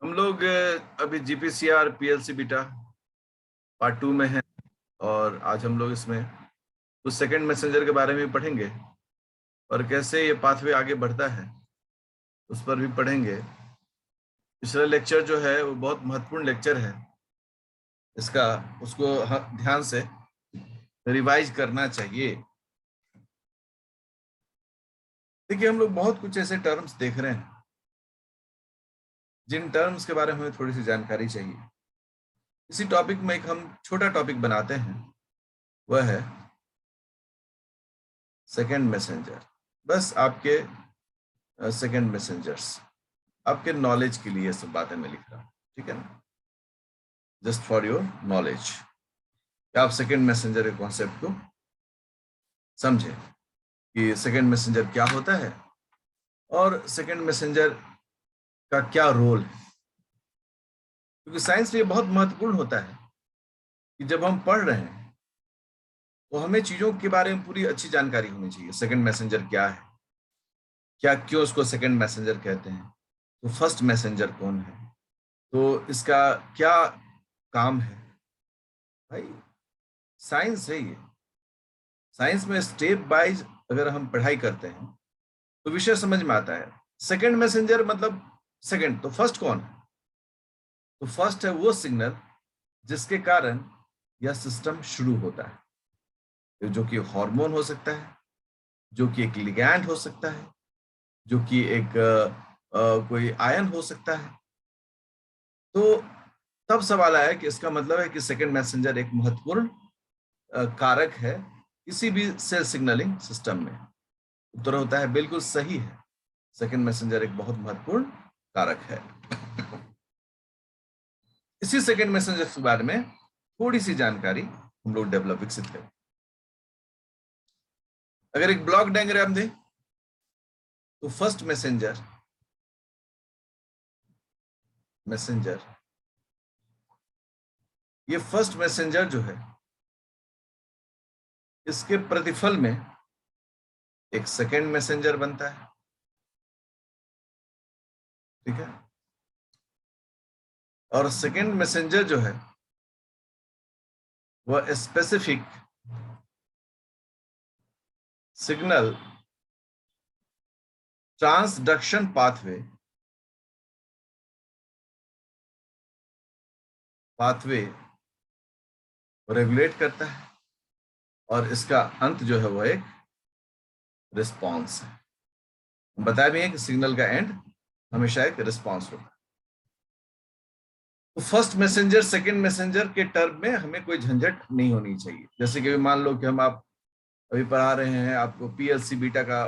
हम लोग अभी जीपीसीआर पीएलसी बीटा पार्ट 2 में हैं। और आज हम लोग इसमें कुछ सेकंड मैसेंजर के बारे में पढ़ेंगे और कैसे ये पाथवे आगे बढ़ता है उस पर भी पढ़ेंगे। पिछला लेक्चर जो है वो बहुत महत्वपूर्ण लेक्चर है, इसका उसको ध्यान से रिवाइज करना चाहिए। देखिए, हम लोग बहुत कुछ ऐसे टर्म्स देख रहे हैं जिन टर्म्स के बारे में हमें थोड़ी सी जानकारी चाहिए। इसी टॉपिक में एक हम छोटा टॉपिक बनाते हैं, वह है सेकंड मैसेंजर। बस आपके सेकंड मैसेंजर्स, आपके नॉलेज के लिए ये सब बातें मैं लिख रहा हूँ, ठीक है ना, जस्ट फॉर योर नॉलेज। आप सेकंड मैसेंजर के कॉन्सेप्ट को समझे कि सेकंड मैसेंजर क्या होता है और सेकंड मैसेंजर का क्या रोल है। क्योंकि साइंस में ये बहुत महत्वपूर्ण होता है कि जब हम पढ़ रहे हैं तो हमें चीजों के बारे में पूरी अच्छी जानकारी होनी चाहिए। सेकंड मैसेंजर क्या है, क्या क्यों उसको सेकंड मैसेंजर कहते हैं, तो फर्स्ट मैसेंजर कौन है, तो इसका क्या काम है। भाई, साइंस है ये। साइंस में स्टेप वाइज अगर हम पढ़ाई करते हैं तो विषय समझ में आता है। सेकंड मैसेंजर मतलब सेकंड, तो फर्स्ट कौन है? तो फर्स्ट है वो सिग्नल जिसके कारण यह सिस्टम शुरू होता है, जो कि हार्मोन हो सकता है, जो कि एक लिगैंड हो सकता है, जो कि एक कोई आयन हो सकता है। तो तब सवाल आया कि इसका मतलब है कि सेकंड मैसेंजर एक महत्वपूर्ण कारक है किसी भी सेल सिग्नलिंग सिस्टम में। उत्तर होता है बिल्कुल सही है, सेकंड मैसेंजर एक बहुत महत्वपूर्ण कारक है। इसी सेकंड मैसेंजर के बारे में थोड़ी सी जानकारी हम लोग डेवलप विकसित करें। अगर एक ब्लॉक डायग्राम दें तो फर्स्ट मैसेंजर ये फर्स्ट मैसेंजर जो है, इसके प्रतिफल में एक सेकंड मैसेंजर बनता है, ठीक है। और सेकंड मैसेंजर जो है वह specific signal transduction pathway regulate करता है और इसका अंत जो है वो एक रिस्पॉन्स है। बताया भी है कि सिग्नल का एंड हमेशा एक रिस्पॉन्स होता है। तो फर्स्ट मैसेंजर सेकंड मैसेंजर के टर्म में हमें कोई झंझट नहीं होनी चाहिए। जैसे कि मान लो कि हम आप अभी पढ़ा रहे हैं आपको पीएलसी बीटा का,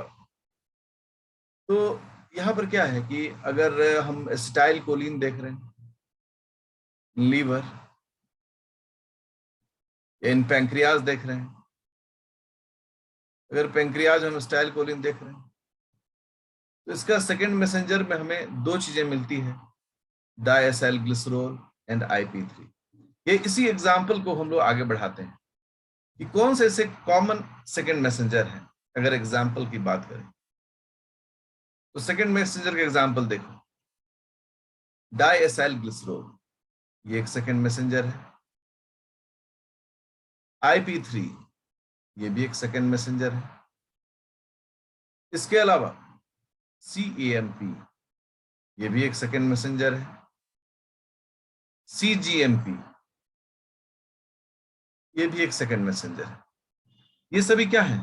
तो यहाँ पर क्या है कि अगर हम एसिटाइल कोलिन देख रहे हैं लीवर, इन पैंक्रियाज देख रहे हैं, अगर पैंक्रियाज हम एसिटाइल कोलिन देख रहे हैं तो इसका सेकंड मैसेंजर में हमें दो चीजें मिलती है, डायएसाइल ग्लिसरॉल एंड IP3। ये इसी एग्जाम्पल को हम लोग आगे बढ़ाते हैं कि कौन से ऐसे कॉमन सेकंड मैसेंजर है। अगर एग्जाम्पल की बात करें तो सेकंड मैसेंजर का एग्जाम्पल देखो, डायएसाइल ग्लिसरॉल ये एक सेकंड मैसेंजर है। IP3 ये भी एक सेकंड मैसेंजर है। इसके अलावा CAMP ये भी एक सेकंड मैसेंजर है। CGMP ये भी एक सेकंड मैसेंजर है। ये सभी क्या है?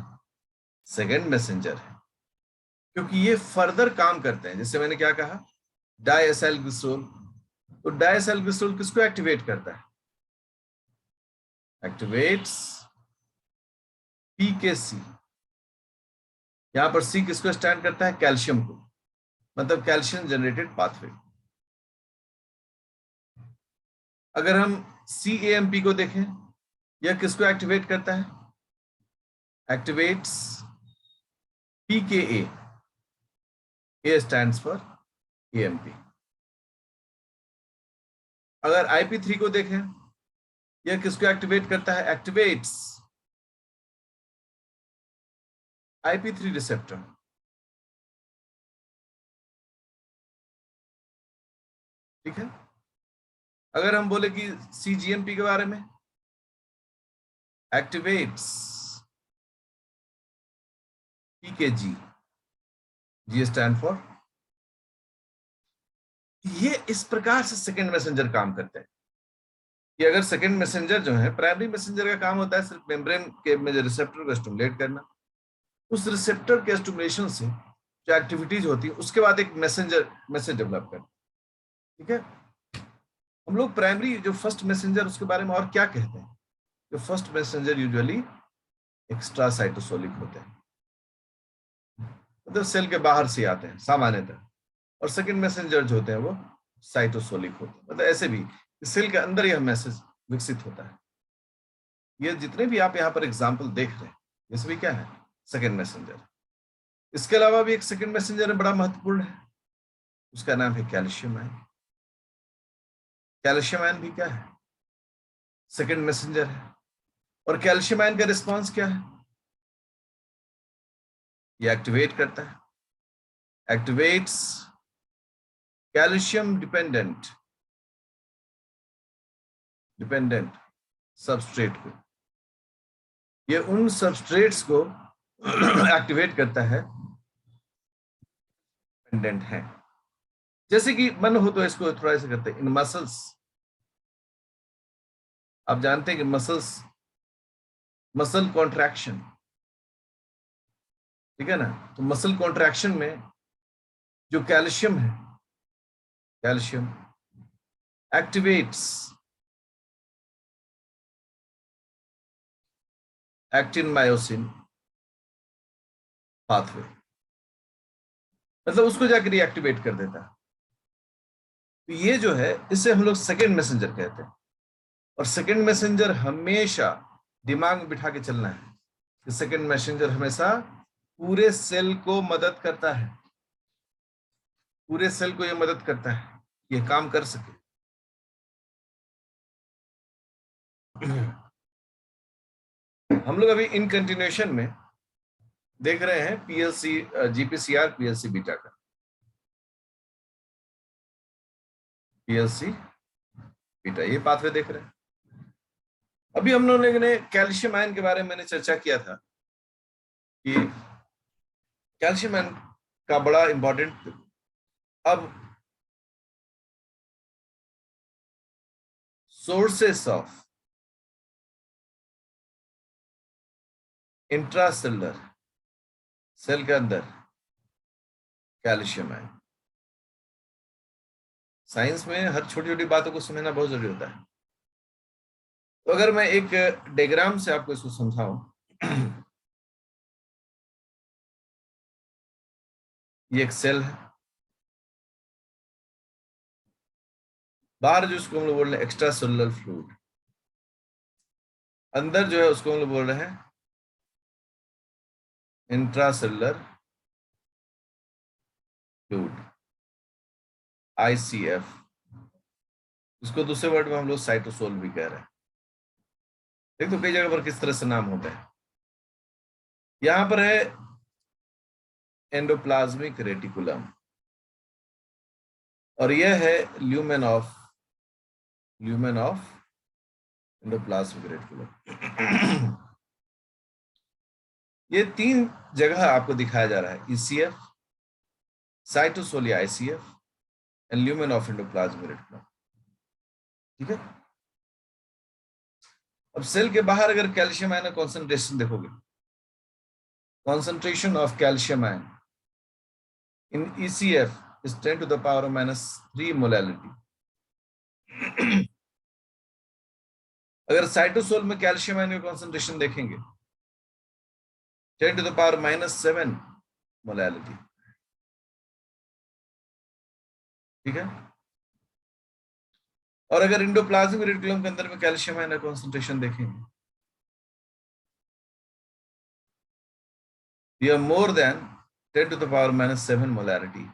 सेकंड मैसेंजर है, क्योंकि ये फर्दर काम करते हैं। जैसे मैंने क्या कहा, डायएसाइल ग्लिसरॉल, तो डायएसाइल ग्लिसरॉल किसको एक्टिवेट करता है? Activates PKC। यहां पर C किसको स्टैंड करता है? कैल्शियम को, मतलब कैल्शियम जनरेटेड पाथवे। अगर हम CAMP को देखें, यह किसको एक्टिवेट करता है? Activates PKA, A stands for AMP। अगर IP3 को देखें, यह किसको एक्टिवेट करता है? Activates IP3 receptor. ठीक है। अगर हम बोले कि CGMP के बारे में, activates PKG, G stand for, ये इस प्रकार से सेकेंड मैसेंजर काम करते हैं कि अगर सेकेंड मैसेंजर जो है, प्राइमरी मैसेंजर का काम होता है सिर्फ मेम्ब्रेन के में जो रिसेप्टर को स्टिमुलेट करना, उस रिसेप्टर के स्टिमुलेशन से जो एक्टिविटीज होती है उसके बाद एक मैसेज डेवलप करना। ठीक है। हम लोग प्राइमरी जो फर्स्ट मैसेंजर उसके बारे में और क्या कहते हैं, जो first messenger usually extra cytosolic होते हैं, मतलब सेल के बाहर से आते हैं सामान्यतः, और सेकंड मैसेंजर जो होते हैं वो साइटोसोलिक होते हैं, मतलब ऐसे भी सेल के अंदर यह मैसेज विकसित होता है। ये जितने भी आप यहाँ पर एग्जाम्पल देख रहे हैं ये सभी क्या है, सेकंड मैसेंजर। इसके अलावा भी एक सेकंड मैसेंजर बड़ा महत्वपूर्ण है, उसका नाम है कैल्शियम आयन। कैल्शियम आयन भी क्या है, सेकंड मैसेंजर है। और कैल्शियम आयन का रिस्पॉन्स क्या है, ये एक्टिवेट करता है, एक्टिवेट्स कैल्शियम डिपेंडेंट सबस्ट्रेट को, ये उन सबस्ट्रेट्स को एक्टिवेट करता है डिपेंडेंट है। जैसे कि मन हो तो इसको थोड़ा सा करते हैं, इन मसल्स आप जानते हैं कि मसल कॉन्ट्रैक्शन, ठीक है ना, तो मसल कॉन्ट्रैक्शन में जो कैल्शियम है, calcium activates actin myosin pathway, मतलब उसको जाकर रिएक्टिवेट कर देता है। तो ये जो है इसे हम लोग सेकेंड मैसेंजर कहते हैं। और सेकेंड मैसेंजर हमेशा दिमाग में बिठा के चलना है कि सेकेंड मैसेंजर हमेशा पूरे सेल को मदद करता है, पूरे सेल को ये मदद करता है ये काम कर सके। हम लोग अभी इन कंटिन्यूएशन में देख रहे हैं PLC GPCR PLC बीटा का, PLC बीटा ये पाथवे देख रहे हैं। अभी हम लोगों ने कैल्शियम आयन के बारे में मैंने चर्चा किया था कि कैल्शियम आयन का बड़ा इंपॉर्टेंट, अब सोर्सेस ऑफ इंट्रासेलुलर सेल के अंदर कैल्शियम आयन, साइंस में हर छोटी छोटी बातों को समझना बहुत जरूरी होता है। तो अगर मैं एक डायग्राम से आपको इसको समझाऊं, ये एक सेल है, बाहर जो उसको हम लोग बोल रहे हैं एक्स्ट्रा सेलुलर फ्लूइड, अंदर जो है उसको हम लोग बोल रहे हैं इंट्रासेलुलर फ्लूइड ICF, इसको दूसरे वर्ड में हम लोग साइटोसोल भी कह रहे हैं। देख तो कई जगह पर किस तरह से नाम होता है। यहां पर है एंडोप्लाज्मिक रेटिकुलम और यह है ल्यूमेन ऑफ एंडोप्लाज्मिक रेटिकुलम। ये तीन जगह आपको दिखाया जा रहा है, ECF, साइटोसोलिया ICF and lumen of endoplasmic reticulum. ठीक है। अब सेल के बाहर अगर कैल्शियम आयन कॉन्सेंट्रेशन देखोगे, concentration of calcium ion in ECF is 10 to the power of -3 molality. अगर साइटोसोल में कैल्शियम आयन का कॉन्सेंट्रेशन देखेंगे 10 to the power -7 मोलैलिटी। ठीक है। और अगर एंडोप्लाज्मिक रेटिकुलम के अंदर में कैल्शियम आयन का कॉन्सेंट्रेशन देखेंगे ये more than 10 to the power -7 molarity.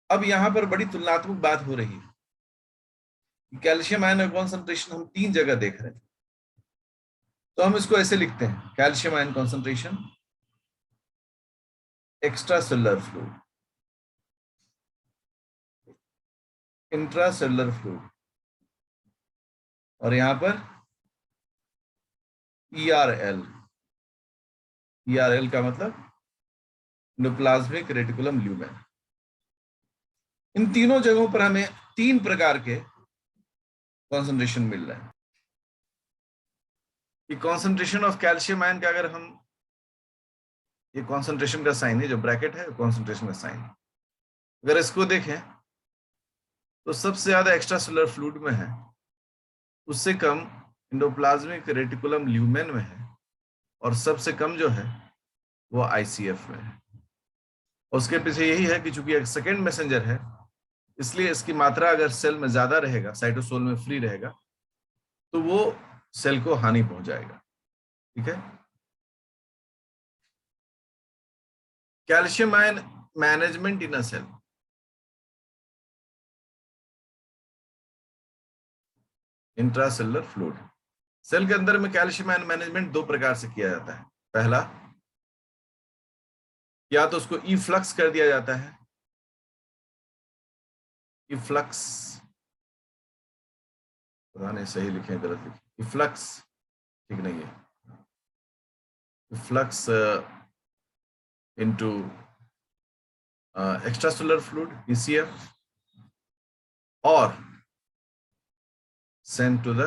अब यहां पर बड़ी तुलनात्मक बात हो रही है, कैल्शियम आयन का कॉन्सेंट्रेशन हम तीन जगह देख रहे हैं, तो हम इसको ऐसे लिखते हैं, calcium ion concentration extra cellular fluid, intracellular fluid, और यहां पर ERL, ERL का मतलब एंडोप्लाज्मिक रेटिकुलम ल्यूमेन। इन तीनों जगहों पर हमें 3 प्रकार के कॉन्सेंट्रेशन मिल रहे हैं। ये कॉन्सेंट्रेशन ऑफ कैल्शियम आयन का, अगर हम, ये कॉन्सेंट्रेशन का साइन है, जो ब्रैकेट है कॉन्सेंट्रेशन का साइन, अगर इसको देखें तो सबसे ज्यादा एक्स्ट्रा सेलुलर फ्लूइड में है, उससे कम एंडोप्लाज्मिक रेटिकुलम ल्यूमेन में है, और सबसे कम जो है वो ICF में है। उसके पीछे यही है कि चूंकि एक सेकेंड मैसेंजर है, इसलिए इसकी मात्रा अगर सेल में ज्यादा रहेगा, साइटोसोल में फ्री रहेगा, तो वो सेल को हानि पहुंचाएगा। ठीक है। कैल्शियम आयन मैनेजमेंट इन अ सेल। इंट्रासेलुलर फ्लूइड, सेल के अंदर में कैल्शियम आयन मैनेजमेंट 2 प्रकार से किया जाता है। पहला, या तो उसको इफ्लक्स कर दिया जाता है, इफ्लक्स, पता नहीं सही लिखे गलत लिखे, इफ्लक्स ठीक नहीं है, efflux into extracellular fluid ECF, और send to the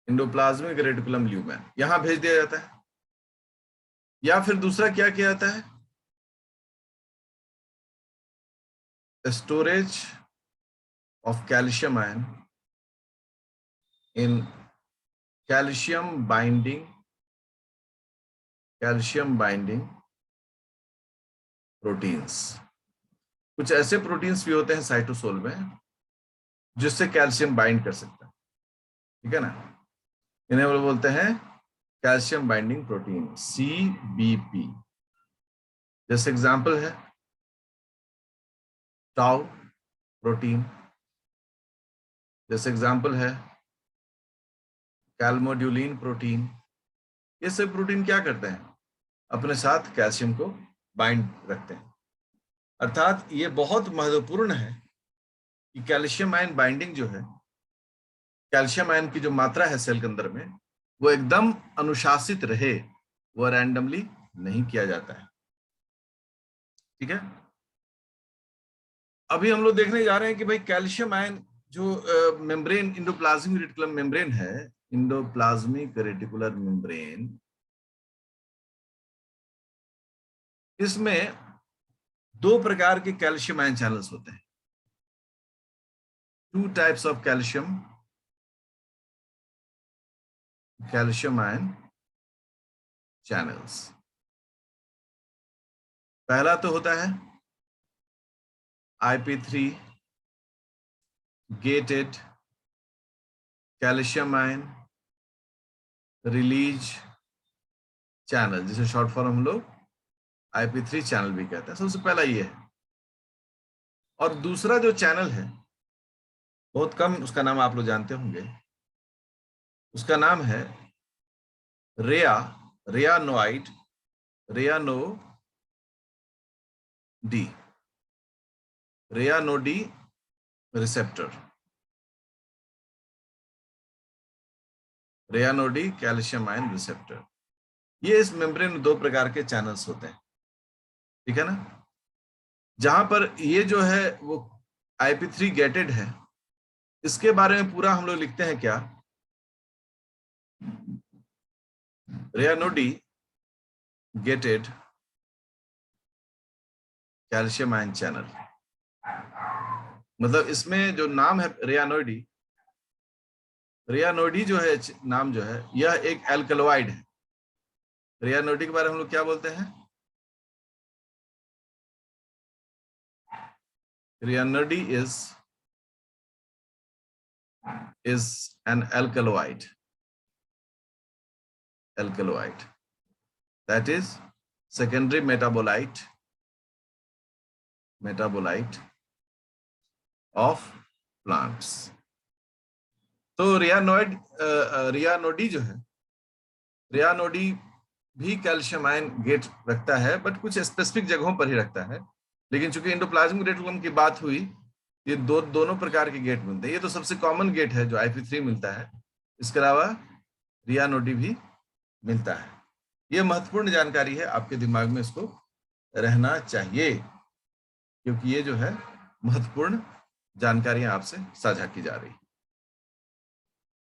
endoplasmic reticulum lumen, यहां भेज दिया जाता है। या फिर दूसरा क्या किया जाता है, storage of calcium ion in calcium binding proteins. कुछ ऐसे प्रोटीन्स भी होते हैं साइटोसोल में जिससे कैल्शियम बाइंड कर सकता है। ठीक है ना, इन्हें वो बोलते हैं कैल्शियम बाइंडिंग प्रोटीन, CBP। जैसे एग्जांपल है टाउ प्रोटीन, जैसे एग्जांपल है कैल्मोड्यूलिन प्रोटीन। ये सब प्रोटीन क्या करते हैं, अपने साथ कैल्शियम को बाइंड रखते हैं। अर्थात ये बहुत महत्वपूर्ण है कि कैल्शियम आयन बाइंडिंग जो है, कैल्शियम आयन की जो मात्रा है सेल के अंदर में, वो एकदम अनुशासित रहे, वो रैंडमली नहीं किया जाता है। ठीक है। अभी हम लोग देखने जा रहे हैं कि भाई कैल्शियम आयन जो मेम्ब्रेन, इंडोप्लाज्मिक रेटिकुलर मेम्ब्रेन है, इंडोप्लाज्मिक रेटिकुलर मेम्ब्रेन, इसमें 2 प्रकार के कैल्शियम आयन चैनल्स होते हैं। 2 types of calcium ion channels. पहला तो होता है IP3 gated calcium ion release channel, जिसे शॉर्ट फॉर्म हम लोग IP3 चैनल भी कहते हैं। सबसे पहला ये है। और दूसरा जो चैनल है, बहुत कम उसका नाम आप लोग जानते होंगे, उसका नाम है रेयानोड रिसेप्टर, रेयानोडी कैल्शियम आयन रिसेप्टर। ये इस मेम्ब्रेन में 2 प्रकार के चैनल्स होते हैं। ठीक है ना। जहां पर ये जो है वो IP3 गेटेड है, इसके बारे में पूरा हम लोग लिखते हैं क्या, रेयानोडी गेटेड कैल्शियम आयन चैनल। मतलब इसमें जो नाम है रेयानोडी जो है नाम जो है, यह एक एल्कलॉइड है। रेयानोडी के बारे में हम लोग क्या बोलते हैं, रेयानोडी is an alkaloid, that is secondary metabolite of plants। तो रेयानोडी जो है, रेयानोडी भी कैल्शियम आयन गेट रखता है, बट कुछ स्पेसिफिक जगहों पर ही रखता है। लेकिन चूंकि एंडोप्लाज्मिक रेटिकुलम की बात हुई, ये दोनों प्रकार के गेट मिलते हैं। ये तो सबसे कॉमन गेट है जो IP3 मिलता है, इसके अलावा रिया नोडी भी मिलता है। ये महत्वपूर्ण जानकारी है, आपके दिमाग में इसको रहना चाहिए, क्योंकि ये जो है महत्वपूर्ण जानकारियां आपसे साझा की जा रही है।